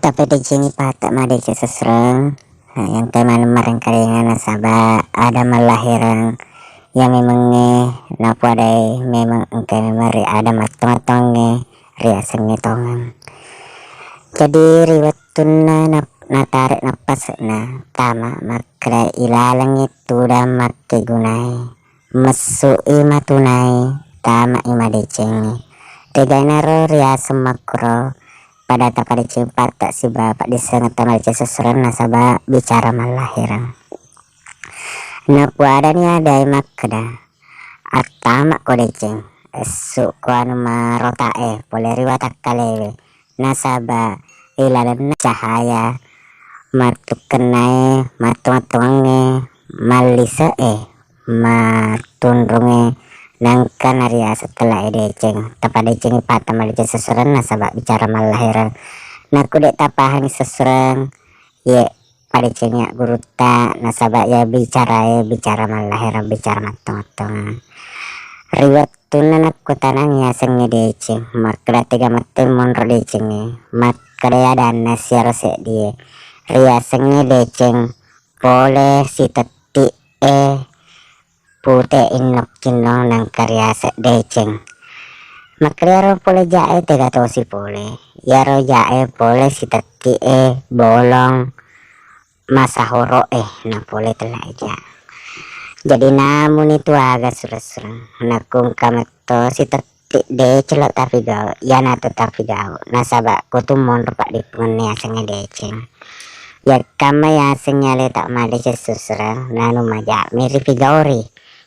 Tapi di sini patak made sesereng yang teman marang kalingan nasaba ada malahirang yang memangnya napu ada memang engkau memang ada matang-matangnya riasannya tongan. Jadi riwat tunna natarik napas na tama makra ilalang itu dan makke gunai mesu ima tunai tama ima decengi degainaro riasem makro pada takade cepat tak si bapak disengat tamal seseran nasaba bicara malahirang napu ada nih ada makda atama kodeceng esuk kuanu marotae boleh riwatak kalewe nasaba ilalan cahaya matuk kenai matu-matuange malisa matundrunge nangkan Arya setelah edeceng tepat deceng patah maliceng seserang nasabak bicara malahiran naku dek tapahan seserang ye pada cengnya guru tak nasabak ya bicara malahiran bicara matang-matang riwat tunan aku tanang ya senge deceng makra tiga mate monro deceng makra ya dan nasiar se dia ria senge deceng boleh si teti pute inok kino nang karya deceng makria ro pole jae tega tosi pole ya ro jae pole si teti bolong masa horo na pole telah aja jadi namun itu agak surah-surah nakung kameto si teti de celok tapi gau ya nato tapi gau nasabak kutu mon rupak di pengen ya senge deceng ya kama ya senyale tak made sesusra nanu maja mirip gauri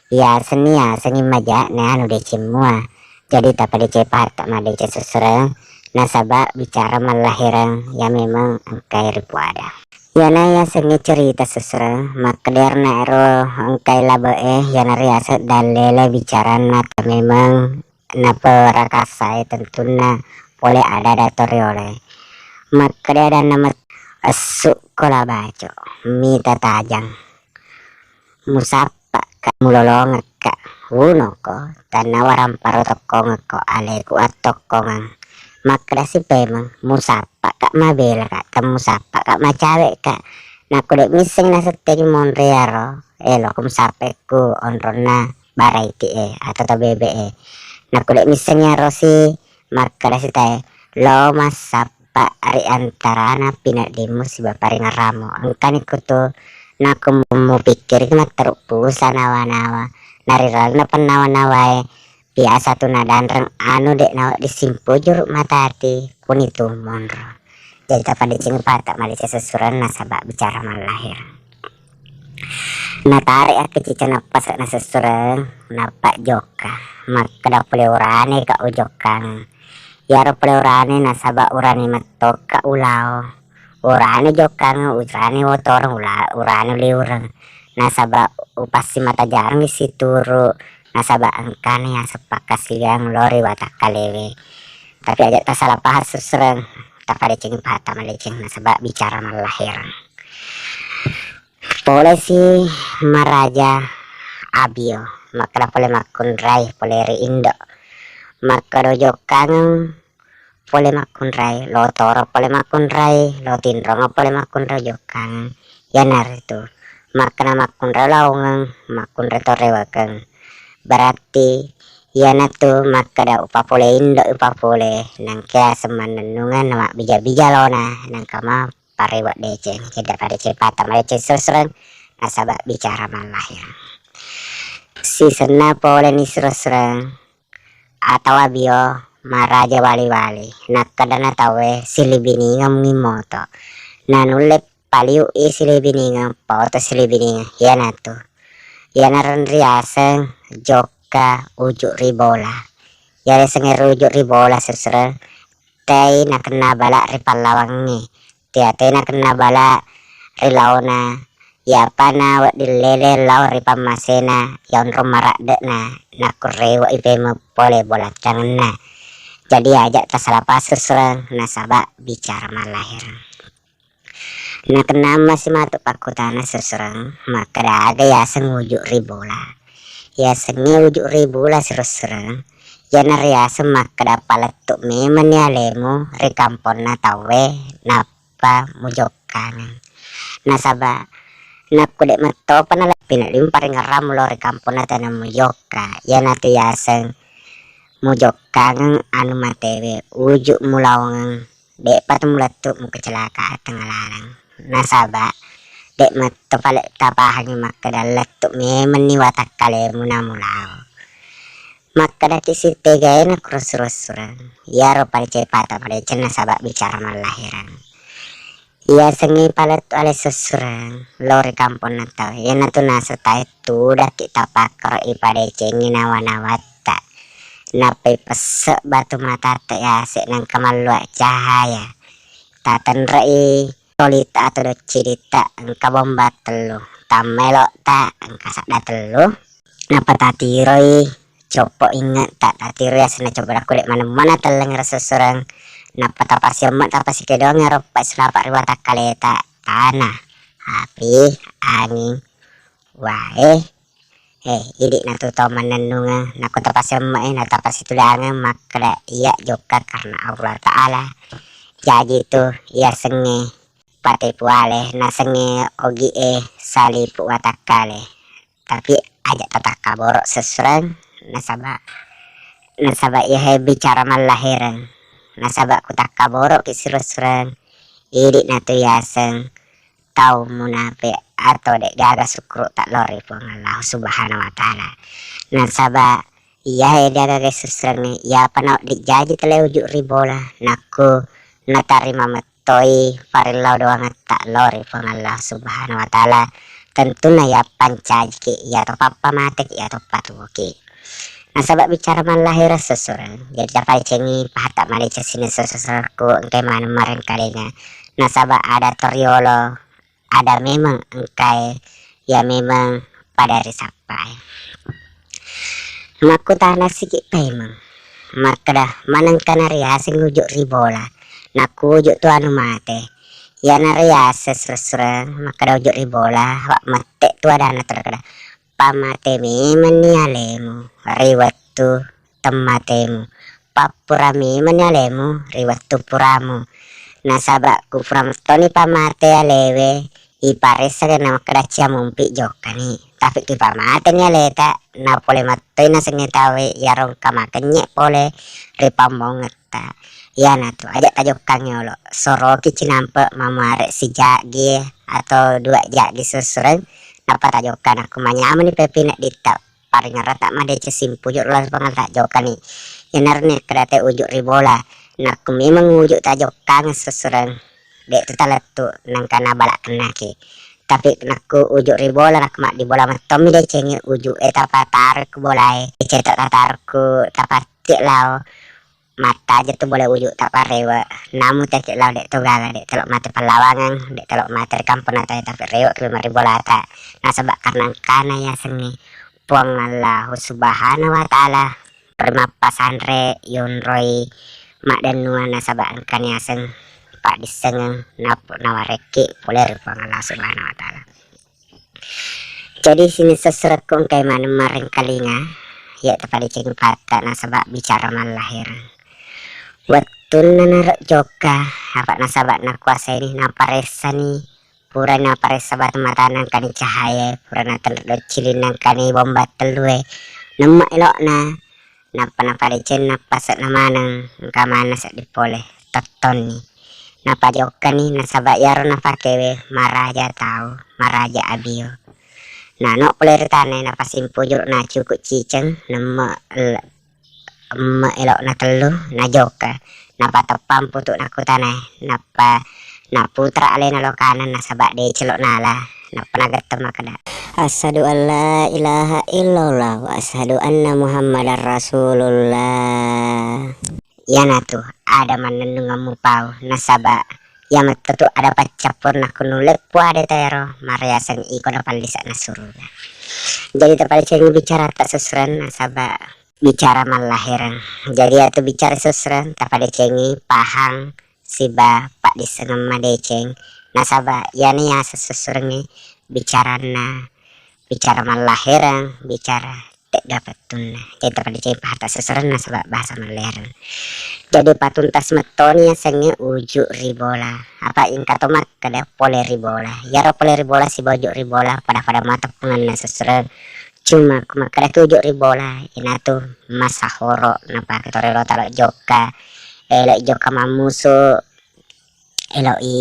ya seni maja nanu de semua jadi tak pada cepat tak made sesusra nasabak bicara malahirang ya memang angkai ribu ada ya na ya sengi cerita susra makder na ero angkai labo ya nariasa dalele bicara nata memang na perakasa tentunya boleh ada datoriole makder dan nama asuk kola baco mita tajang musapa ka mulolong ka uno ko tanawaran paro toko ngako aleku atokongan makra si pemang musapa ka mabela ka musapa ka macawe ka naku dek miseng na setegi monrearo elo kum sapeku onrona baraiti atau bebe naku dek misengnya rosi makra si tae lo masap Pak ari antara na pinak demo si bapak ramo angkan ikutu naku mau pikir kena terupusa nawa-nawa nari ragna penawa-nawae biasa tuh nadan anu dek nawa disimpu juruk mata hati pun itu monro jadi tak pada cing patak malaysia sesuran nasabak bicara malahir tarik aku cica napas na sesuran napak joka maka dapule urane ka ujokang yaro pleurane nasaba urani metok ka ulau urane jokang urane wotor urane liurang nasaba upasi mata jarang isi turu nasaba angkane yang sepakas liang lori watak kalewe tapi aja tak salah pahar sesereng tak pada cing pata malecing nasaba bicara malahir boleh si maraja abio maka boleh makun rai boleh indo maka jokang pole makun rai lo toro pole makun rai lo tinrong pole makun rai jokang ya nar itu makna makun rai laungang makun rai tore wakang berarti ya natu maka da upa pole indo upa pole nang kaya semanenungan nama bija-bija lona nang kama parewak deceng tidak pada cepata maleceng sosren nasabak bicara malahir si sena pole nisrosren atau abio maraja wali-wali nakadana tawe silibiningam ngimoto nanulep paliu silibiningam pauta silibiningam ya natu ya naran riaseng joka ujuk ribola ya resenger ujuk ribola sesera tei nakena bala ripalawangi tiate nakena bala rilauna ya pana wak dilele lau ripamasena yaun romarak dekna nakurewa ipema pole bola cangenna jadi ajak tersalah pasus nasabak bicara malahir nah kenapa masih matuk pakutana seserang maka ada ya sengujuk ribola ya sengi ujuk ribola seserang ya naria semak kedapa letuk memen ya lemu rekampon na tawe napa mujokan nasaba nak dek meto panala pinalim paring ram lo rekampon na tanam mujoka ya natu yaseng mujokan anu matewe ujuk mulawang dek patum letuk mu kecelakaan tengah larang nasaba dek meto palek tapahangi makada letuk memen ni watak kale munamulao makada tisi tegain kurus-rusuran ya ropa cepata pada cena sabak bicara malahiran ya sengi palet ale susuran lori kampung natau ya natu nasu tai tu dah kita pakar ipade cengi nawa-nawata nape pesek batu mata te ya sik nang kemaluak cahaya taten rei tolita atau cirita engka bomba telu tamelok tak engka sakda telu napa tatiroi copo ingat tak tatiroi asana coba kulit mana-mana teleng resusurang napa tapasi emak tapasi kedong eropa selapa riwata kaleta tanah api angin wae idik natu tau menenunga naku tapasi emak na tapasi tulangan makra iya joka karena Allah Ta'ala jadi tuh iya senge pate puale na senge ogi salipu watakale tapi ajak tataka borok sesurang nasaba iya bicara malahiran nasaba kutak kaborok kisirusran idik natu yaseng tau munafe atau dek gaga sukru tak lori pun Allah subhanahu wa ta'ala nasaba iya gaga kisirusran ya panau dijaji tele ujuk ribola naku natarima metoi parilau doang tak lori pun Allah subhanahu wa ta'ala tentunya ya pancajki ya to papa matek ya to patuki nah sabab bicara malahir sesuran jadi dapat cengi pahat tak mali sini sesuatu engkai mana kemarin kalinya nah sabab ada toriolo ada memang engkai ya memang pada risapai maku tanah sikit memang maka dah manang kanaria sing ujuk ribola naku ujuk tu anu mate ya naria sesuran maka dah ujuk ribola wak mate tu ada anak terkada pamate memang ni alemu riwatu tematemu papurami menyalemu riwatu puramu nasaba kufram toni pamate alewe ipare sagana keracia mumpi jokani tapi ki pamate nyaleta na pole matoi na sengetawe yarong kamakenye pole ripambong ngeta ya natu ajak tajokang yolo soroki cinampe mamare si jagi atau dua jagi susureng napa tajokan aku manyaman ni pepina dita paring rata made cesimpu juk las pangat tajokan ni yenarne kerate ujuk ribola nak memang ujuk tajokan sesurang dek tetaletu nang kana balak kenaki tapi nakku ujuk ribola nak mak di bola matom de cengi ujuk tapatar ku bolai cetak tatarku tapatik lao mata aja tuh boleh ujuk tak parewa namu tak lau dek tu gala dek telok mati pelawangan dek telok mati kampung atau tapi rewa kelima ribu lata nah sebab karena kana ya sengi puang Allah subhanahu wa ta'ala prima pasandre yunroi mak dan nuana sabak kan ya seng pak diseng nawareki poler puang Allah subhanahu wa ta'ala jadi sini sesurat kong kayak mana maring kalinga ya tepat diceng pata nah sebab bicara malahiran Watun na narok joka apa nasabat na kuasa ini naparesa ni pura naparesa batu matanan kani cahaya pura na telur cilin kani bomba telue nemak elok na napa naparicen napasat na manang kamana sak dipoleh teton ni napa joka ni nasabat yaro napakewe maraja tau maraja abio nanok poler tanah napasimpu juk na cukup ciceng nemak elok na telu na joka napa tepam putuk naku tanah napa na putra ale na lokanan na sabak de celok nala napa nagatem makada asyhadu alla ilaha illallah wa asyhadu anna muhammadar rasulullah ya natu ada manenung ngamu pau na sabak ya metutu ada pacapur naku nulek pu ada tero mariasan ikon palisa na surga jadi tepat ceng bicara tak susuran na sabak bicara malahiran jadi atau bicara susren tak pada cengi pahang siba pak disengem madeceng nasaba ya nih ya sesusurengi bicara malahiran bicara dapat tunna jadi pada cai harta seseran nasabak bahasa Malairan. Jadi patuntas metoni senge ujuk ribola apa ingkato mak kada pole ribola yaro pole ribola si bojuk ribola pada mata pengen seseran cuma kuma kada ke ujuk ribola ina tu masa horo napa ketore lo talo joka elok joka mamusu elok i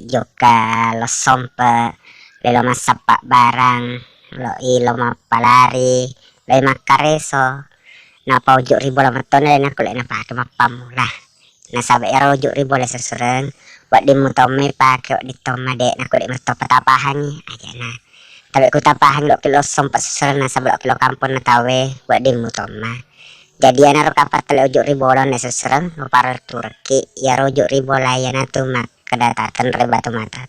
joka lo sompe lelo masapak barang lo i lo mapalari lo makareso napa ujuk ribola matone na kule na pake mapamula na sabe ero ujuk ribola sesureng wak di mutome pake wak di toma dek na kule matop tapahan aja na tapi ku tapahan lo kilo sompat sesureng na sabe lo kilo kampung na tawe wak di mutoma jadi ana ro kapat tele ujuk ribola na sesureng lo para Turki ya ro ujuk ribola ya na tu mak kedatatan rebatu mata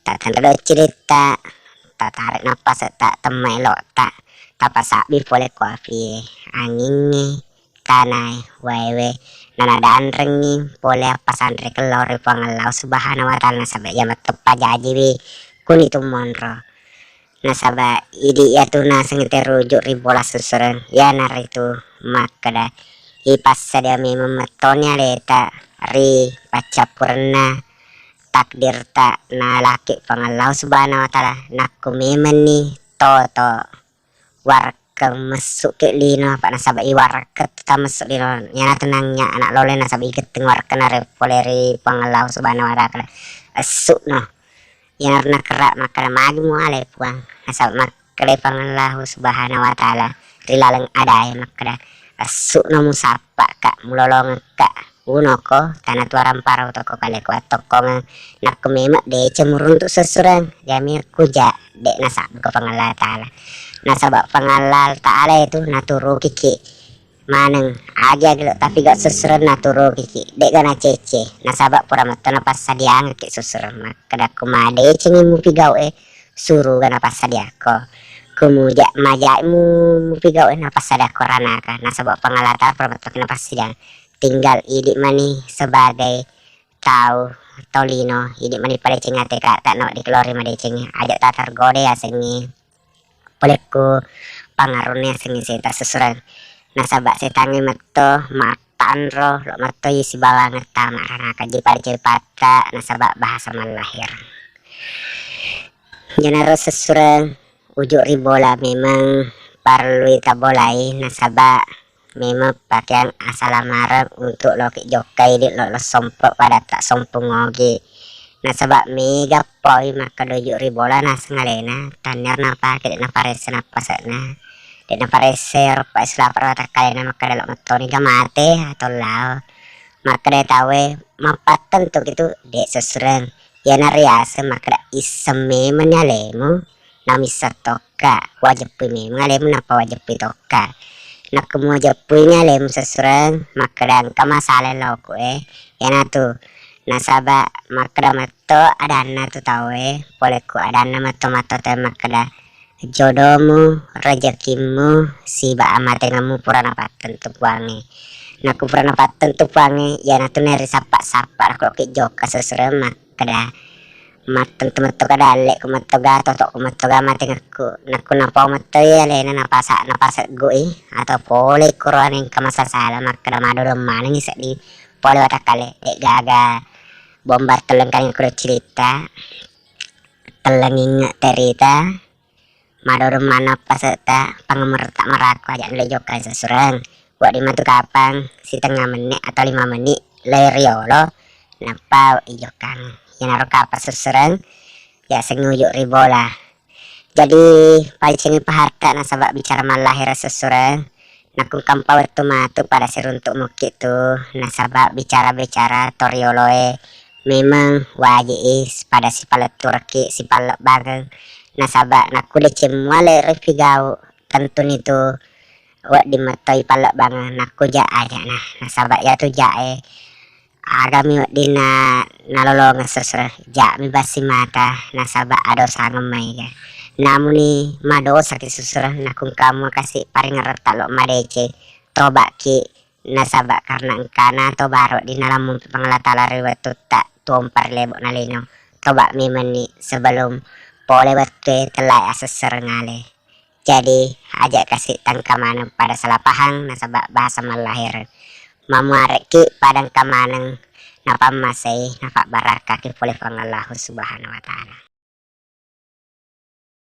tak tanda cerita tak tarik napas tak temai lo tak tapasabi pole kuafi angin kanai wewe nana dan rengi pole apa sandre kelor pangalau subhanahu wa ta'ala nasaba ya tepa jaji kuni tu monro nasaba idi ya tu naseng terujuk ribola susuran ya nar itu makada ipas sadia memang metonya leta ri pacapurna takdir tak na laki pangalau subhanahu wa ta'ala nakku memang nih toto warga masuk ke lino apa nasaba i warga ta masuk lino nyana tenangnya anak lole nasaba i keteng warga nare poleri pangalau subhanahu wa ta'ala asuk no yang nak kerak maka magi mu ale puang nasaba makale pangalau subhanahu wa ta'ala rilaleng ada ya maka asuk no musapa kak mulolong kak uno ko tanah tuaran parau toko kale kuat toko nak kememak de cemurun untuk sesuran jamir kuja dek nasab ke pangalau ta'ala nasabak pangalal ta'ala itu naturu kiki maneng aja gitu tapi gak susuran naturu kiki dek gana cece nasabak pura matana pas sadiang ke susuran kada kumade cengi mu pigau suruh gana pas sadiako kemudian majaimu mu pigau na pas sadiako ranaka nasabak pangalal ta'ala pura matana pas sadiang tinggal idik mani sebagai tahu tolino idik mani pada cengate kak tak nak dikelori made cengi ajak tatar gode ya sengi polekku pangarunya sengi seta sesuran nasabak setangi meto matan roh lo meto isi balang tama karena kaji pada cepata nasabak bahasa Malahir jenaro sesuran ujuk ribola memang perlu tabolai nasabak memang pakaian asal lamaran untuk loki jokai di lo sompok pada tak sompong ngogi nasabak mega poi maka dojuk ribola nas ngalena tanyar napa ke na parese napa sana de na parese pa isla para kalena maka delok metoni gamate atau lao maka de tawe mapatan to gitu dek sesuren ya nariase maka iseme menyalemu nami satoka wajib pimi ngalemu napa wajib pitoka nak kemu wajib punya lem sesuren maka dan kamasale lo ya natu nasaba makda mato adana tu tawe poleku adana mato te makda jodohmu rezekimu si ba amate ngamu purana paten tu puangi naku purana paten tu puangi ya natu neri sapa kalau ke joka sesuren makda maten tu mato kada lek ku mato gato tok ku mato gamate ngaku naku napa mato ya lena napasa goi atau pole kurang kamasa sala makda madodo maning di pole watakale dek gaga bombar teleng kali kuda cerita teleng ingat terita madorum mana paseta pangemer tak meraku aja le jokai sesurang buat di matu kapang si tengah menit atau 5 menit le riolo napa ijokan yang naruh kapas sesurang ya sengujuk ribola jadi paling paharta nasabak bicara Malahir sesurang nakung kampau itu matu pada seruntuk mukit tu nasabak bicara torioloe memang wajib pada si palet Turki si palet bageng nasabak naku de cemale refigau tentu itu wak dimatoi palet bangen naku ja aja nah nasabak ya tu jae agami wak dina nalolong seser ja mi basi mata nasabak ado sangemai ya namun ni mado sakit susur nakung kamu kasih paring retak lo madece tobak ki nasabak karena engkana to baro di dalam pengelatala riwatu tak tumpar lebok nalino tobak memang ni sebelum pole wate telai aseser ngale Jadi ajak kasih tangkamanang pada salah pahang nasabak bahasa malahir mamuareki padang kamanang napa masay napa barakaki pulih pangallahu subhanahu wa ta'ala.